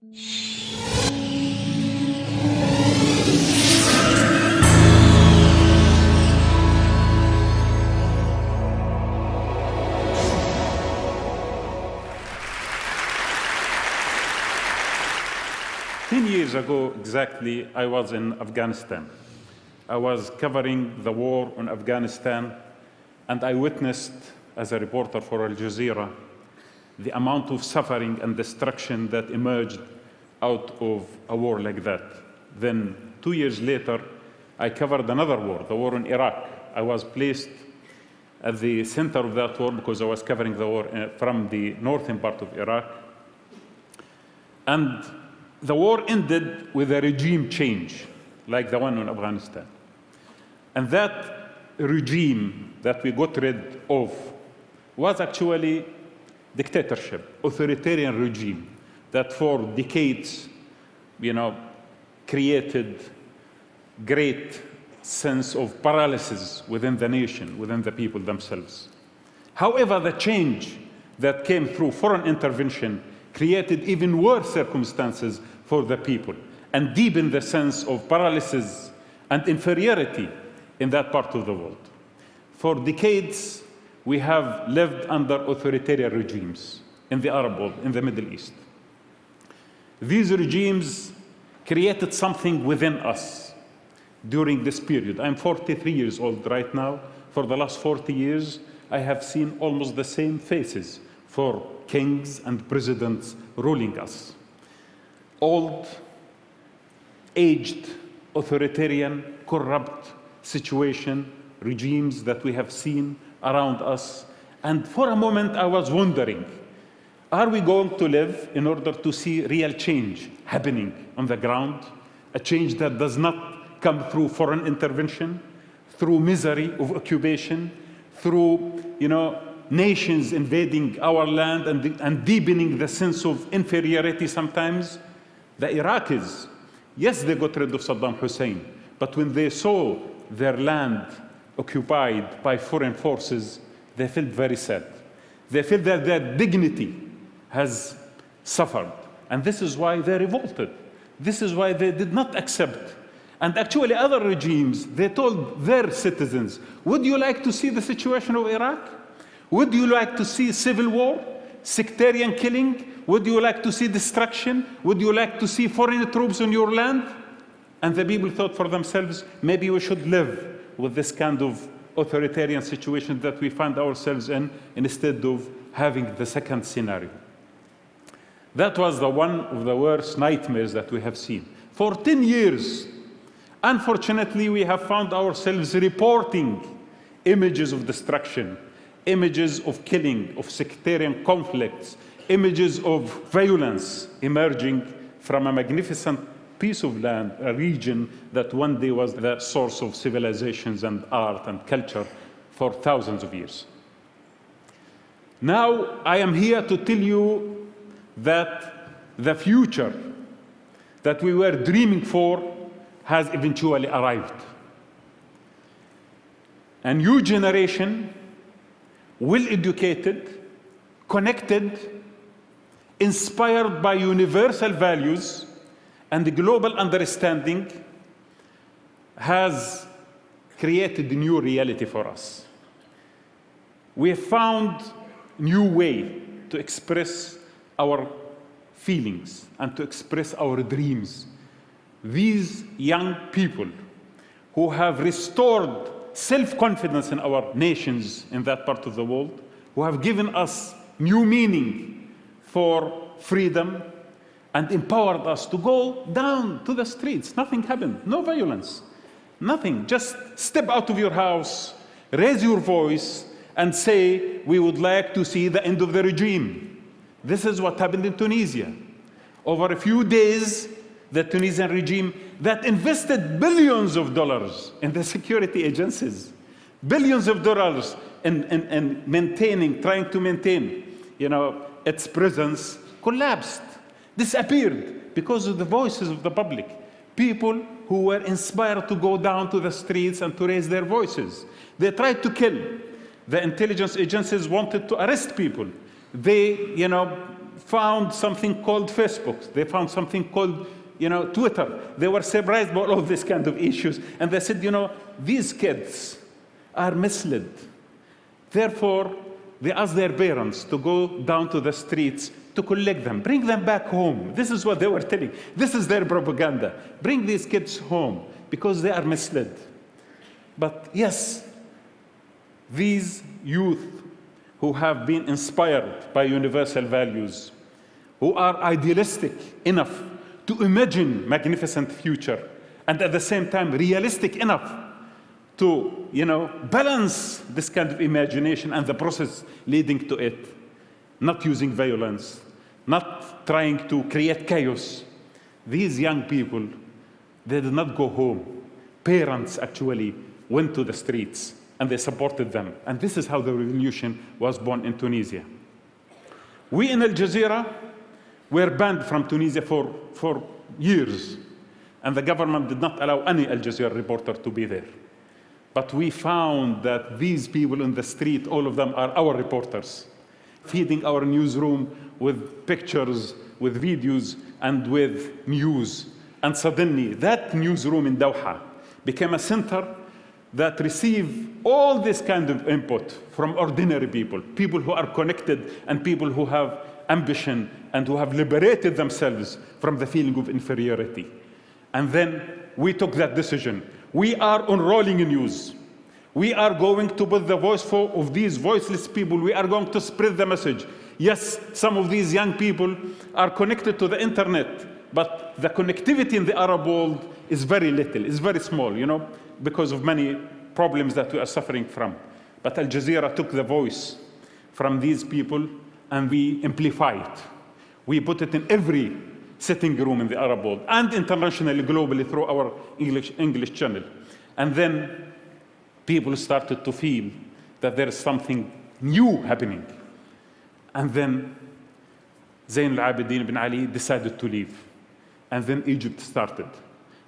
10 years ago, exactly, I was in Afghanistan. I was covering the war in Afghanistan, and I witnessed, as a reporter for Al Jazeera, the amount of suffering and destruction that emerged out of a war like that. Then, 2 years later, I covered another war, the war in Iraq. I was placed at the center of that war because I was covering the war from the northern part of Iraq. And the war ended with a regime change, like the one in Afghanistan. And that regime that we got rid of was actually dictatorship, authoritarian regime that for decades, created great sense of paralysis within the nation, within the people themselves. However, the change that came through foreign intervention created even worse circumstances for the people and deepened the sense of paralysis and inferiority in that part of the world. For decades, we have lived under authoritarian regimes in the Arab world, in the Middle East. These regimes created something within us during this period. I'm 43 years old right now. For the last 40 years, I have seen almost the same faces for kings and presidents ruling us. Old, aged, authoritarian, corrupt situation, regimes that we have seen around us. And for a moment, I was wondering, are we going to live in order to see real change happening on the ground? A change that does not come through foreign intervention, through misery of occupation, through, nations invading our land and deepening the sense of inferiority sometimes. The Iraqis, yes, they got rid of Saddam Hussein, but when they saw their land occupied by foreign forces, they felt very sad. They felt that their dignity has suffered, and this is why they revolted. This is why they did not accept. And actually, other regimes, they told their citizens, would you like to see the situation of Iraq? Would you like to see civil war, sectarian killing? Would you like to see destruction? Would you like to see foreign troops on your land? And the people thought for themselves, maybe we should live with this kind of authoritarian situation that we find ourselves in, instead of having the second scenario. That was one of the worst nightmares that we have seen. For 10 years, unfortunately, we have found ourselves reporting images of destruction, images of killing, of sectarian conflicts, images of violence emerging from a magnificent piece of land, a region that one day was the source of civilizations and art and culture for thousands of years. Now, I am here to tell you that the future that we were dreaming for has eventually arrived. A new generation, well-educated, connected, inspired by universal values and global understanding, has created a new reality for us. We have found a new way to express our feelings and to express our dreams. These young people who have restored self-confidence in our nations in that part of the world, who have given us new meaning for freedom and empowered us to go down to the streets. Nothing happened, no violence, nothing. Just step out of your house, raise your voice, and say, we would like to see the end of the regime. This is what happened in Tunisia. Over a few days, the Tunisian regime that invested billions of dollars in the security agencies, billions of dollars in trying to maintain, its presence, collapsed, disappeared because of the voices of the public. People who were inspired to go down to the streets and to raise their voices. They tried to kill. The intelligence agencies wanted to arrest people. They, found something called Facebook. They found something called, Twitter. They were surprised by all of these kind of issues. And they said, these kids are misled. Therefore, they asked their parents to go down to the streets to collect them, bring them back home. This is what they were telling. This is their propaganda. Bring these kids home because they are misled. But yes, these youth who have been inspired by universal values, who are idealistic enough to imagine magnificent future, and at the same time realistic enough to, balance this kind of imagination and the process leading to it, not using violence, not trying to create chaos. These young people, they did not go home. Parents actually went to the streets and they supported them. And this is how the revolution was born in Tunisia. We in Al Jazeera were banned from Tunisia for years. And the government did not allow any Al Jazeera reporter to be there. But we found that these people in the street, all of them are our reporters, feeding our newsroom with pictures, with videos, and with news. And suddenly, that newsroom in Doha became a center that receive all this kind of input from ordinary people, people who are connected and people who have ambition and who have liberated themselves from the feeling of inferiority. And then we took that decision. We are unrolling news. We are going to put the voice of these voiceless people. We are going to spread the message. Yes, some of these young people are connected to the internet, but the connectivity in the Arab world is very little, is very small, because of many problems that we are suffering from. But Al Jazeera took the voice from these people and we amplify it. We put it in every sitting room in the Arab world and internationally, globally, through our English channel. And then people started to feel that there is something new happening. And then Zain al-Abidin ibn Ali decided to leave. And then Egypt started.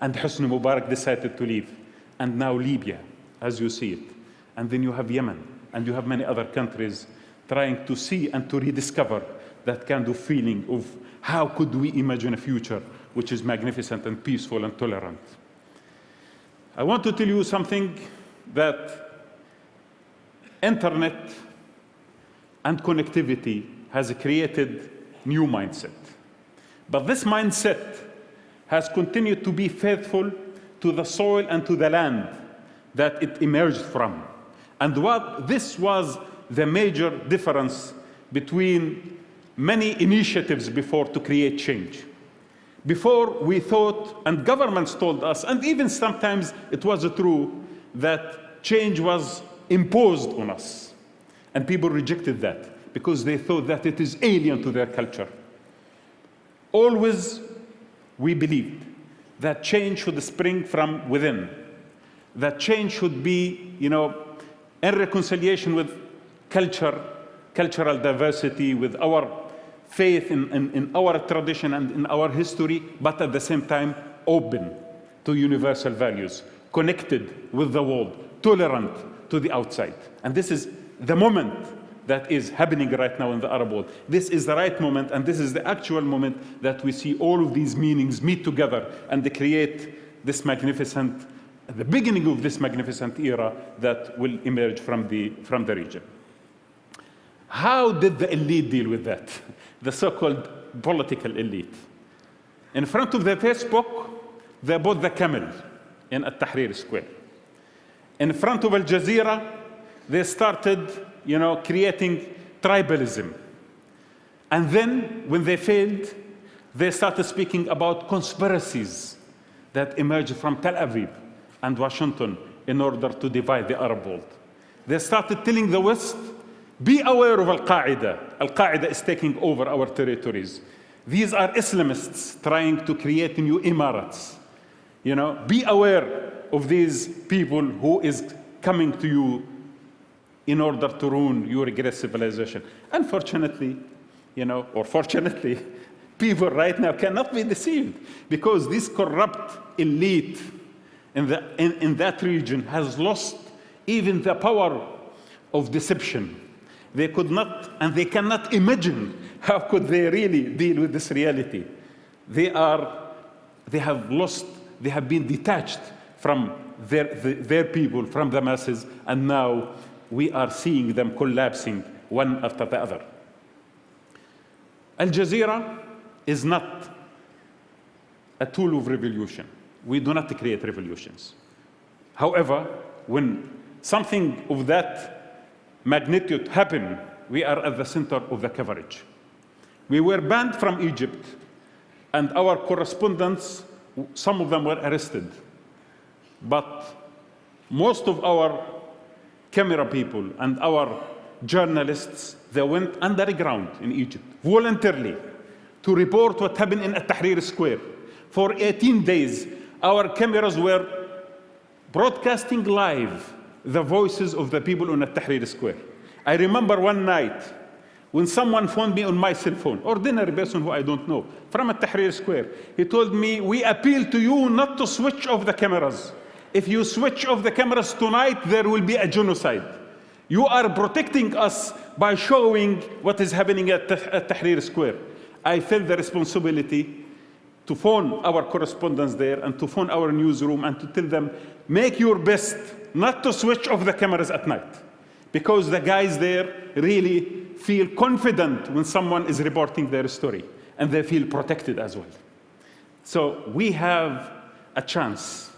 And Hosni Mubarak decided to leave. And now Libya, as you see it. And then you have Yemen, and you have many other countries trying to see and to rediscover that kind of feeling of how could we imagine a future which is magnificent and peaceful and tolerant. I want to tell you something, that internet and connectivity has created new mindset. But this mindset has continued to be faithful to the soil and to the land that it emerged from. And this was the major difference between many initiatives before to create change. Before we thought, and governments told us, and even sometimes it was true, that change was imposed on us. And people rejected that because they thought that it is alien to their culture. Always we believed that change should spring from within, that change should be, in reconciliation with culture, cultural diversity, with our faith in our tradition and in our history, but at the same time open to universal values, connected with the world, tolerant to the outside. And this is the moment that is happening right now in the Arab world. This is the right moment, and this is the actual moment that we see all of these meanings meet together and they create this magnificent, the beginning of this magnificent era that will emerge from the region. How did the elite deal with that? The so-called political elite. In front of the Facebook, they bought the camel in At-Tahrir Square. In front of Al Jazeera, they started, creating tribalism. And then, when they failed, they started speaking about conspiracies that emerged from Tel Aviv and Washington in order to divide the Arab world. They started telling the West, be aware of Al-Qaeda. Al-Qaeda is taking over our territories. These are Islamists trying to create new Emirates. Be aware of these people who is coming to you in order to ruin your great civilization. Unfortunately, or fortunately, people right now cannot be deceived because this corrupt elite in that region has lost even the power of deception. They could not, and they cannot imagine how could they really deal with this reality. They have lost, they have been detached from their people, from the masses, and now we are seeing them collapsing one after the other. Al Jazeera is not a tool of revolution. We do not create revolutions. However, when something of that magnitude happens, we are at the center of the coverage. We were banned from Egypt, and our correspondents, some of them were arrested. But most of our camera people and our journalists, they went underground in Egypt voluntarily to report what happened in Tahrir Square. For 18 days, our cameras were broadcasting live the voices of the people on Tahrir Square. I remember one night when someone phoned me on my cell phone, ordinary person who I don't know, from Tahrir Square. He told me, "We appeal to you not to switch off the cameras. If you switch off the cameras tonight, there will be a genocide. You are protecting us by showing what is happening at Tahrir Square." I felt the responsibility to phone our correspondents there and to phone our newsroom and to tell them, make your best not to switch off the cameras at night, because the guys there really feel confident when someone is reporting their story, and they feel protected as well. So we have a chance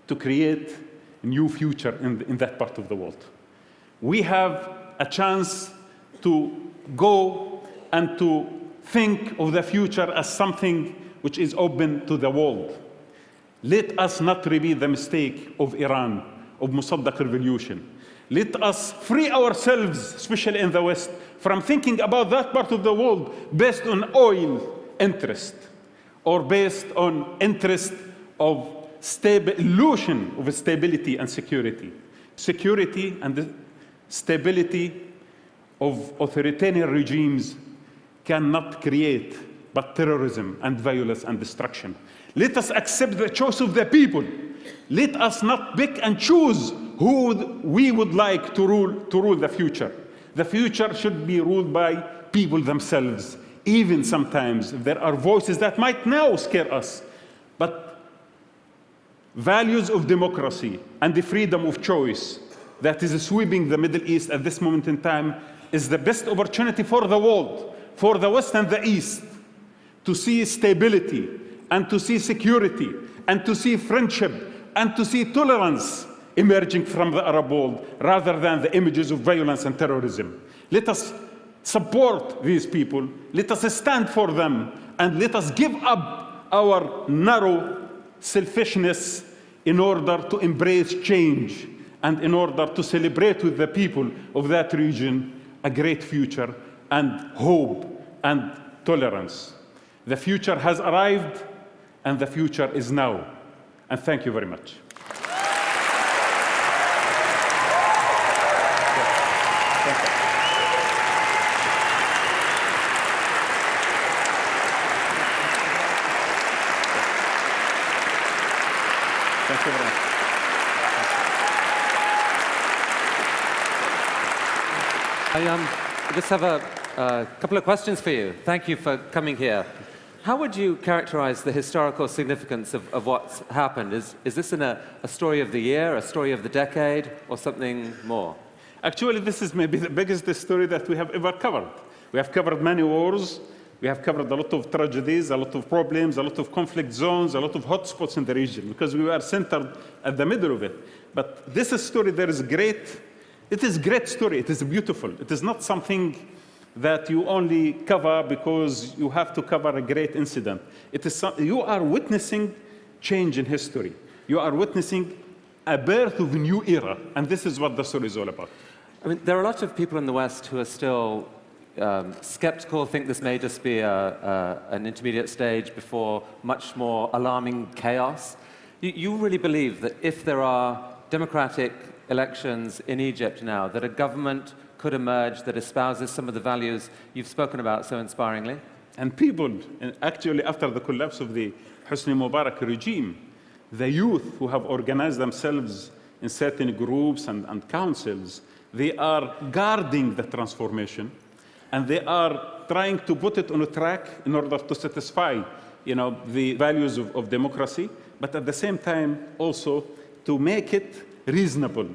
to create a new future in that part of the world. We have a chance to go and to think of the future as something which is open to the world. Let us not repeat the mistake of Iran, of Mossadegh revolution. Let us free ourselves, especially in the West, from thinking about that part of the world based on oil interest or based on interest of illusion of stability and security. Security and the stability of authoritarian regimes cannot create but terrorism and violence and destruction. Let us accept the choice of the people. Let us not pick and choose who we would like to rule the future. The future should be ruled by people themselves, even sometimes there are voices that might now scare us. But values of democracy and the freedom of choice that is sweeping the Middle East at this moment in time is the best opportunity for the world, for the West and the East, to see stability and to see security and to see friendship and to see tolerance emerging from the Arab world rather than the images of violence and terrorism. Let us support these people, let us stand for them, and let us give up our narrow selfishness in order to embrace change and in order to celebrate with the people of that region a great future and hope and tolerance. The future has arrived and the future is now. And thank you very much. Thank you very much. I just have a couple of questions for you. Thank you for coming here. How would you characterize the historical significance of what's happened? Is this a story of the year, a story of the decade, or something more? Actually, this is maybe the biggest story that we have ever covered. We have covered many wars. We have covered a lot of tragedies, a lot of problems, a lot of conflict zones, a lot of hotspots in the region, because we were centered at the middle of it. But this story, it is a great story. It is beautiful. It is not something that you only cover because you have to cover a great incident. You are witnessing change in history. You are witnessing a birth of a new era, and this is what the story is all about. I mean, there are a lot of people in the West who are still skeptical, think this may just be an intermediate stage before much more alarming chaos. You really believe that if there are democratic elections in Egypt now, that a government could emerge that espouses some of the values you've spoken about so inspiringly? And people, actually after the collapse of the Hosni Mubarak regime, the youth who have organized themselves in certain groups and councils, They are guarding the transformation, and they are trying to put it on a track in order to satisfy, the values of democracy, but at the same time also to make it reasonable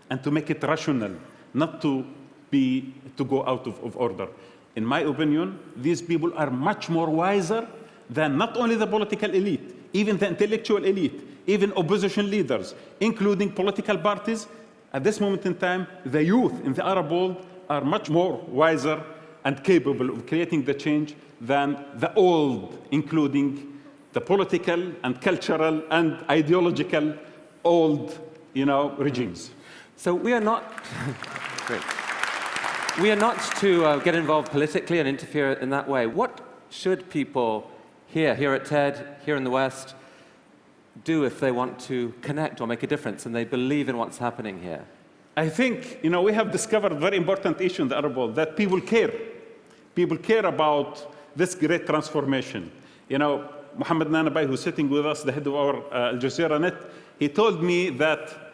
and to make it rational, not to go out of order. In my opinion, these people are much more wiser than not only the political elite, even the intellectual elite, even opposition leaders, including political parties. At this moment in time, the youth in the Arab world are much more wiser and capable of creating the change than the old, including the political and cultural and ideological old, regimes. So we are not... Great. We are not to get involved politically and interfere in that way. What should people here at TED, here in the West, do if they want to connect or make a difference and they believe in what's happening here? I think, we have discovered a very important issue in the Arab world, that people care. People care about this great transformation. Mohammed Nanabai, who's sitting with us, the head of our Al Jazeera Net, he told me that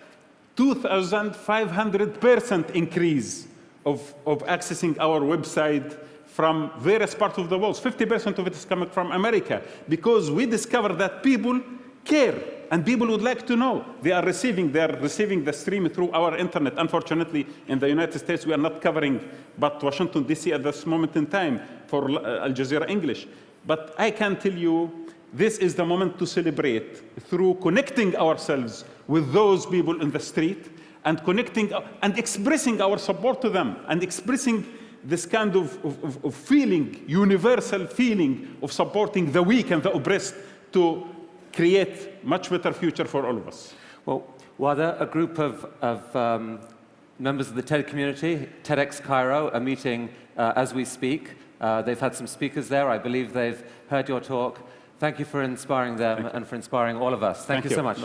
2,500% increase of accessing our website from various parts of the world. 50% of it is coming from America, because we discovered that people care and people would like to know. They are receiving the stream through our internet. Unfortunately, in the United States, we are not covering but Washington, D.C. at this moment in time for Al Jazeera English. But I can tell you, this is the moment to celebrate through connecting ourselves with those people in the street and connecting and expressing our support to them and expressing this kind of feeling, universal feeling of supporting the weak and the oppressed to create much better future for all of us. Well, Wadah, a group of members of the TED community, TEDx Cairo, are meeting as we speak. They've had some speakers there. I believe they've heard your talk. Thank you for inspiring them and for inspiring all of us. Thank you so much.